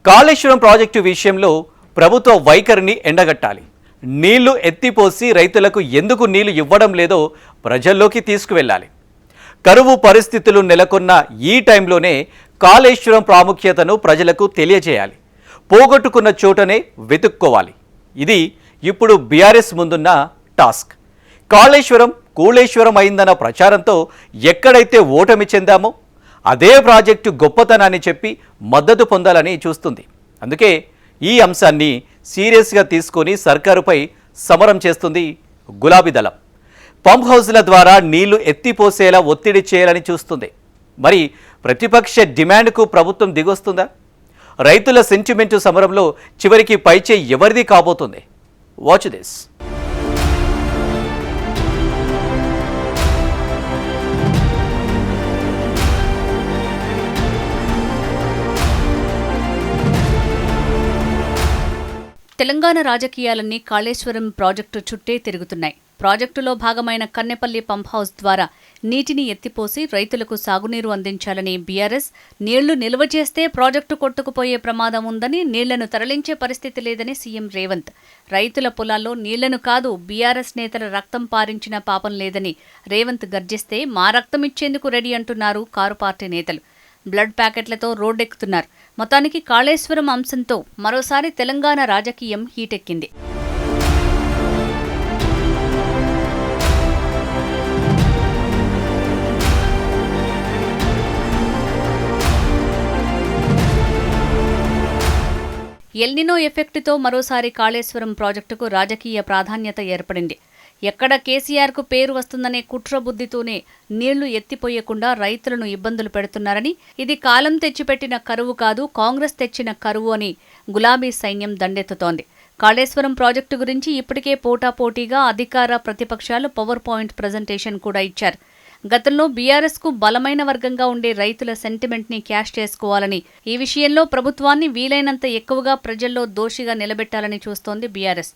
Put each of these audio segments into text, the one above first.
Kaleshwaram project విషయంలో ప్రభుత్వ వైఖరిని ఎండగట్టాలి. నీళ్లు ఎత్తిపోసి రైతులకు ఎందుకు నీళ్లు ఇవ్వడం లేదో ప్రజల్లోకి తీసుకువెళ్ళాలి. కరువు పరిస్థితులు నెలకొన్న ఈ టైంలోనే కాళేశ్వరం ప్రాముఖ్యతను ప్రజలకు తెలియజేయాలి. పోగొట్టుకున్న చోటనే వెతుక్కోవాలి. ఇది ఇప్పుడు బీఆర్ఎస్ ముందున్న టాస్క్. కాళేశ్వరం కూళేశ్వరం అయిందన్న ప్రచారంతో ఎక్కడైతే ఓటమి చెందామో అదే ప్రాజెక్టు గొప్పతనాన్ని చెప్పి మద్దతు పొందాలని చూస్తుంది. అందుకే ఈ అంశాన్ని సీరియస్గా తీసుకొని సర్కారుపై సమరం చేస్తుంది గులాబీ దళం. పంప్ హౌస్ల ద్వారా నీళ్లు ఎత్తిపోసేలా ఒత్తిడి చేయాలని చూస్తుంది. మరి ప్రతిపక్ష డిమాండ్కు ప్రభుత్వం దిగొస్తుందా? రైతుల సెంటిమెంటు సమరంలో చివరికి పైచే ఎవరిది కాబోతుంది? Watch this. తెలంగాణ రాజకీయాలన్నీ కాళేశ్వరం ప్రాజెక్టు చుట్టే తిరుగుతున్నాయి. ప్రాజెక్టులో భాగమైన కన్నెపల్లి పంప్ హౌస్ ద్వారా నీటిని ఎత్తిపోసి రైతులకు సాగునీరు అందించాలని బీఆర్ఎస్, నీళ్లు నిల్వ చేస్తే ప్రాజెక్టు కొట్టుకుపోయే ప్రమాదం ఉందని, నీళ్లను తరలించే పరిస్థితి లేదని సీఎం రేవంత్, రైతుల పొలాల్లో నీళ్లను కాదు బీఆర్ఎస్ నేతల రక్తం పారించిన పాపం లేదని రేవంత్ గర్జిస్తే మా రక్తం ఇచ్చేందుకు రెడీ అంటున్నారు కారు పార్టీ నేతలు. బ్లడ్ ప్యాకెట్లతో రోడ్డెక్కుతున్నారు. మొత్తానికి కాళేశ్వరం అంశంతో మరోసారి తెలంగాణ రాజకీయం హీటెక్కింది. ఎల్నినో ఎఫెక్టుతో మరోసారి కాళేశ్వరం ప్రాజెక్టుకు రాజకీయ ప్రాధాన్యత ఏర్పడింది. ఎక్కడ కేసీఆర్కు పేరు వస్తుందనే కుట్రబుద్ధితోనే నీళ్లు ఎత్తిపోయకుండా రైతులను ఇబ్బందులు పెడుతున్నారని, ఇది కాలం తెచ్చిపెట్టిన కరువు కాదు, కాంగ్రెస్ తెచ్చిన కరువు అని గులాబీ సైన్యం దండెత్తుతోంది. కాళేశ్వరం ప్రాజెక్టు గురించి ఇప్పటికే పోటాపోటీగా అధికార ప్రతిపక్షాలు పవర్ పాయింట్ ప్రజెంటేషన్ కూడా ఇచ్చారు. గతంలో బీఆర్ఎస్కు బలమైన వర్గంగా ఉండే రైతుల సెంటిమెంట్ని క్యాష్ చేసుకోవాలని, ఈ విషయంలో ప్రభుత్వాన్ని వీలైనంత ఎక్కువగా ప్రజల్లో దోషిగా నిలబెట్టాలని చూస్తోంది బీఆర్ఎస్.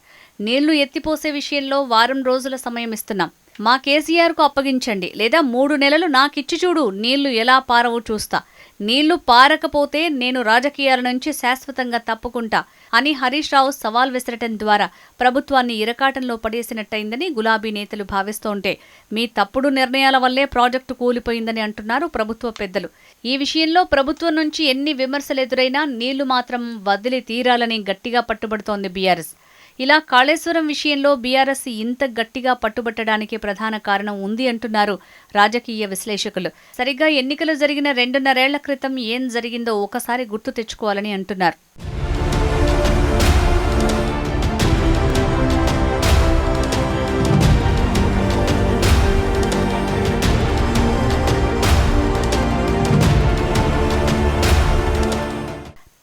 నీళ్లు ఎత్తిపోసే విషయంలో వారం రోజుల సమయం ఇస్తున్నాం, మా కేసీఆర్కు అప్పగించండి, లేదా 3 నెలలు నాకిచ్చి చూడు, నీళ్లు ఎలా పారవో చూస్తా, నీళ్లు పారకపోతే నేను రాజకీయాల నుంచి శాశ్వతంగా తప్పుకుంటా అని హరీష్ రావు సవాల్ విసరటం ద్వారా ప్రభుత్వాన్ని ఇరకాటంలో పడేసినట్టయిందని గులాబీ నేతలు భావిస్తోంటే, మీ తప్పుడు నిర్ణయాల వల్లే ప్రాజెక్టు కూలిపోయిందని అంటున్నారు ప్రభుత్వ పెద్దలు. ఈ విషయంలో ప్రభుత్వం నుంచి ఎన్ని విమర్శలు ఎదురైనా నీళ్లు మాత్రం వదిలి తీరాలని గట్టిగా పట్టుబడుతోంది బీఆర్ఎస్. ఇలా కాళేశ్వరం విషయంలో బీఆర్ఎస్ ఇంత గట్టిగా పట్టుబట్టడానికి ప్రధాన కారణం ఉంది అంటున్నారు రాజకీయ విశ్లేషకులు. సరిగ్గా ఎన్నికలు జరిగిన 2.5 ఏళ్ల క్రితం ఏం జరిగిందో ఒకసారి గుర్తు తెచ్చుకోవాలని అంటున్నారు.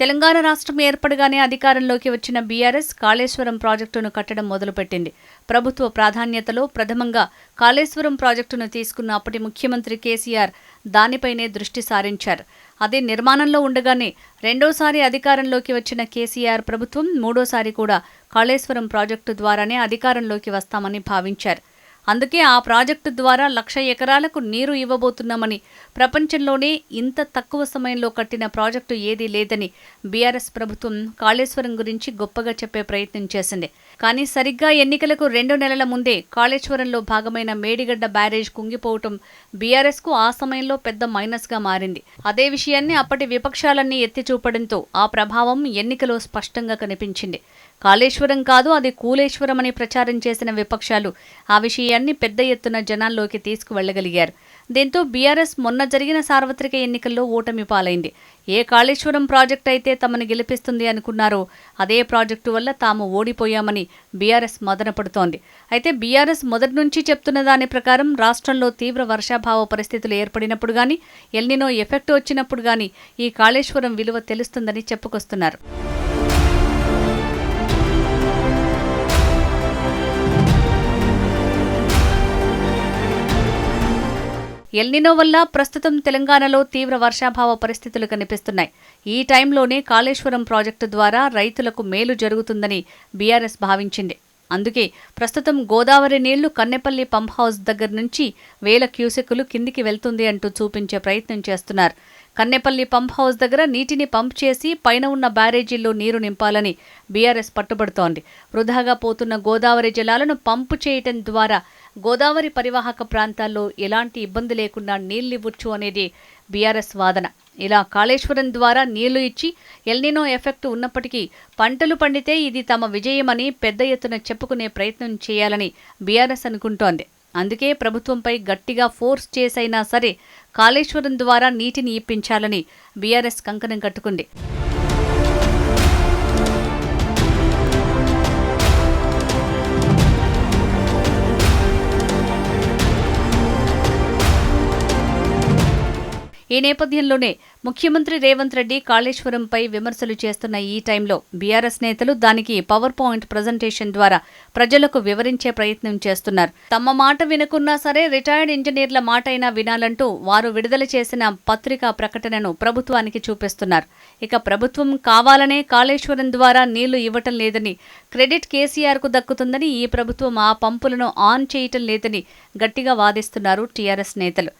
తెలంగాణ రాష్ట్రం ఏర్పడగానే అధికారంలోకి వచ్చిన బీఆర్ఎస్ కాళేశ్వరం ప్రాజెక్టును కట్టడం మొదలుపెట్టింది. ప్రభుత్వ ప్రాధాన్యతలో ప్రథమంగా కాళేశ్వరం ప్రాజెక్టును తీసుకున్న అప్పటి ముఖ్యమంత్రి కేసీఆర్ దానిపైనే దృష్టి సారించారు. అదే నిర్మాణంలో ఉండగానే రెండోసారి అధికారంలోకి వచ్చిన కేసీఆర్ ప్రభుత్వం మూడోసారి కూడా కాళేశ్వరం ప్రాజెక్టు ద్వారానే అధికారంలోకి వస్తామని భావించారు. అందుకే ఆ ప్రాజెక్టు ద్వారా 1,00,000 ఎకరాలకు నీరు ఇవ్వబోతున్నామని, ప్రపంచంలోనే ఇంత తక్కువ సమయంలో కట్టిన ప్రాజెక్టు ఏదీ లేదని బీఆర్ఎస్ ప్రభుత్వం కాళేశ్వరం గురించి గొప్పగా చెప్పే ప్రయత్నం చేసింది. కానీ సరిగ్గా ఎన్నికలకు 2 నెలల ముందే కాళేశ్వరంలో భాగమైన మేడిగడ్డ బ్యారేజ్ కుంగిపోవటం బీఆర్ఎస్కు ఆ సమయంలో పెద్ద మైనస్గా మారింది. అదే విషయాన్ని అప్పటి విపక్షాలన్నీ ఎత్తి చూపడంతో ఆ ప్రభావం ఎన్నికలో స్పష్టంగా కనిపించింది. కాళేశ్వరం కాదు, అది కూలేశ్వరం అని ప్రచారం చేసిన విపక్షాలు ఆ విషయాన్ని పెద్ద ఎత్తున జనాల్లోకి తీసుకువెళ్లగలిగారు. దీంతో బీఆర్ఎస్ మొన్న జరిగిన సార్వత్రిక ఎన్నికల్లో ఓటమి పాలైంది. ఏ కాళేశ్వరం ప్రాజెక్టు అయితే తమను గెలిపిస్తుంది అనుకున్నారో అదే ప్రాజెక్టు వల్ల తాము ఓడిపోయామని బీఆర్ఎస్ మదనపడుతోంది. అయితే బీఆర్ఎస్ మొదటి నుంచి చెప్తున్న దాని ప్రకారం రాష్ట్రంలో తీవ్ర వర్షాభావ పరిస్థితులు ఏర్పడినప్పుడు గానీ, ఎల్నినో ఎఫెక్ట్ వచ్చినప్పుడు గానీ ఈ కాళేశ్వరం విలువ తెలుస్తుందని చెప్పుకొస్తున్నారు. ఎల్నినో వల్ల ప్రస్తుతం తెలంగాణలో తీవ్ర వర్షాభావ పరిస్థితులు కనిపిస్తున్నాయి. ఈ టైంలోనే కాళేశ్వరం ప్రాజెక్టు ద్వారా రైతులకు మేలు జరుగుతుందని బీఆర్ఎస్ భావించింది. అందుకే ప్రస్తుతం గోదావరి నీళ్లు కన్నెపల్లి పంప్ హౌస్ దగ్గర నుంచి 1000 క్యూసెక్కులు కిందికి వెళ్తుంది అంటూ చూపించే ప్రయత్నం చేస్తున్నారు. కన్నెపల్లి పంప్ హౌస్ దగ్గర నీటిని పంప్ చేసి పైన ఉన్న బ్యారేజీల్లో నీరు నింపాలని బీఆర్ఎస్ పట్టుబడుతోంది. వృధాగా పోతున్న గోదావరి జలాలను పంపు చేయటం ద్వారా గోదావరి పరివాహక ప్రాంతాల్లో ఎలాంటి ఇబ్బంది లేకుండా నీళ్లివ్వచ్చు అనేది బీఆర్ఎస్ వాదన. ఇలా కాళేశ్వరం ద్వారా నీళ్లు ఇచ్చి ఎల్నినో ఎఫెక్ట్ ఉన్నప్పటికీ పంటలు పండితే ఇది తమ విజయమని పెద్ద ఎత్తున చెప్పుకునే ప్రయత్నం చేయాలని బీఆర్ఎస్ అనుకుంటోంది. అందుకే ప్రభుత్వంపై గట్టిగా ఫోర్స్ చేసైనా సరే కాళేశ్వరం ద్వారా నీటిని ఇప్పించాలని బీఆర్ఎస్ కంకణం కట్టుకుంది. ఈ నేపథ్యంలోనే ముఖ్యమంత్రి రేవంత్ రెడ్డి కాళేశ్వరంపై విమర్శలు చేస్తున్న ఈ టైంలో బీఆర్ఎస్ నేతలు దానికి పవర్ పాయింట్ ప్రజెంటేషన్ ద్వారా ప్రజలకు వివరించే ప్రయత్నం చేస్తున్నారు. తమ మాట వినకున్నా సరే రిటైర్డ్ ఇంజనీర్ల మాటైనా వినాలంటూ వారు విడుదల చేసిన పత్రికా ప్రకటనను ప్రభుత్వానికి చూపిస్తున్నారు. ఇక ప్రభుత్వం కావాలనే కాళేశ్వరం ద్వారా నీళ్లు ఇవ్వటం లేదని, క్రెడిట్ కేసీఆర్కు దక్కుతుందని, ఈ ప్రభుత్వం ఆ పంపులను ఆన్ చేయటం లేదని గట్టిగా వాదిస్తున్నారు టీఆర్ఎస్ నేతలు.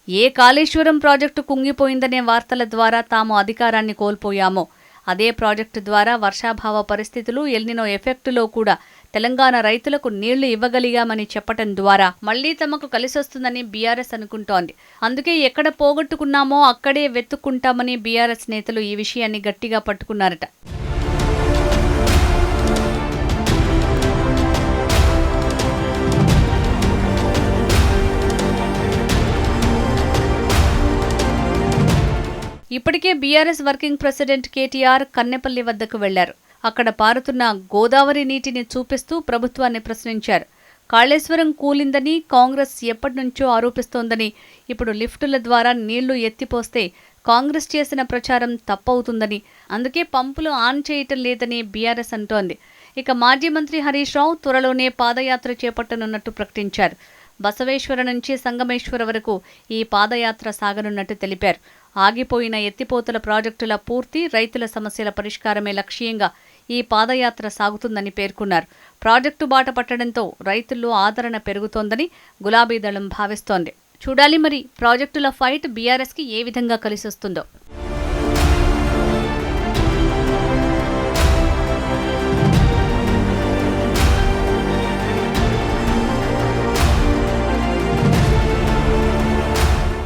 ఏ కాళేశ్వరం ప్రాజెక్టు కుంగిపోయిందనే వార్తల ద్వారా తాము అధికారాన్ని కోల్పోయామో అదే ప్రాజెక్టు ద్వారా వర్షాభావ పరిస్థితులు, ఎల్నినో ఎఫెక్టులో కూడా తెలంగాణ రైతులకు నీళ్లు ఇవ్వగలిగామని చెప్పటం ద్వారా మళ్లీ తమకు కలిసొస్తుందని బీఆర్ఎస్ అనుకుంటోంది. అందుకే ఎక్కడ పోగొట్టుకున్నామో అక్కడే వెతుక్కుంటామని బీఆర్ఎస్ నేతలు ఈ విషయాన్ని గట్టిగా పట్టుకున్నారట. ఇప్పటికే BRS working president KTR Kannepalli వద్దకు వెళ్లారు. అక్కడ పారుతున్న గోదావరి నీటిని చూపిస్తూ ప్రభుత్వాన్ని ప్రశ్నించారు. కాళేశ్వరం కూలిందని కాంగ్రెస్ ఎప్పటినుంచో ఆరోపిస్తోందని, ఇప్పుడు లిఫ్టుల ద్వారా నీళ్లు ఎత్తిపోస్తే కాంగ్రెస్ చేసిన ప్రచారం తప్పవుతుందని, అందుకే పంపులు ఆన్ చేయటం లేదని బీఆర్ఎస్ అంటోంది. ఇక మాజీ మంత్రి హరీష్ రావు త్వరలోనే పాదయాత్ర చేపట్టనున్నట్టు ప్రకటించారు. బసవేశ్వర నుంచి సంగమేశ్వర వరకు ఈ పాదయాత్ర సాగనున్నట్టు తెలిపారు. ఆగిపోయిన ఎత్తిపోతల ప్రాజెక్టుల పూర్తి, రైతుల సమస్యల పరిష్కారమే లక్ష్యంగా ఈ పాదయాత్ర సాగుతుందని పేర్కొన్నారు. ప్రాజెక్టు బాట పట్టడంతో రైతుల్లో ఆదరణ పెరుగుతోందని గులాబీ దళం భావిస్తోంది. చూడాలి మరి ప్రాజెక్టుల ఫైట్ బీఆర్ఎస్కి ఏ విధంగా కలిసొస్తుందో.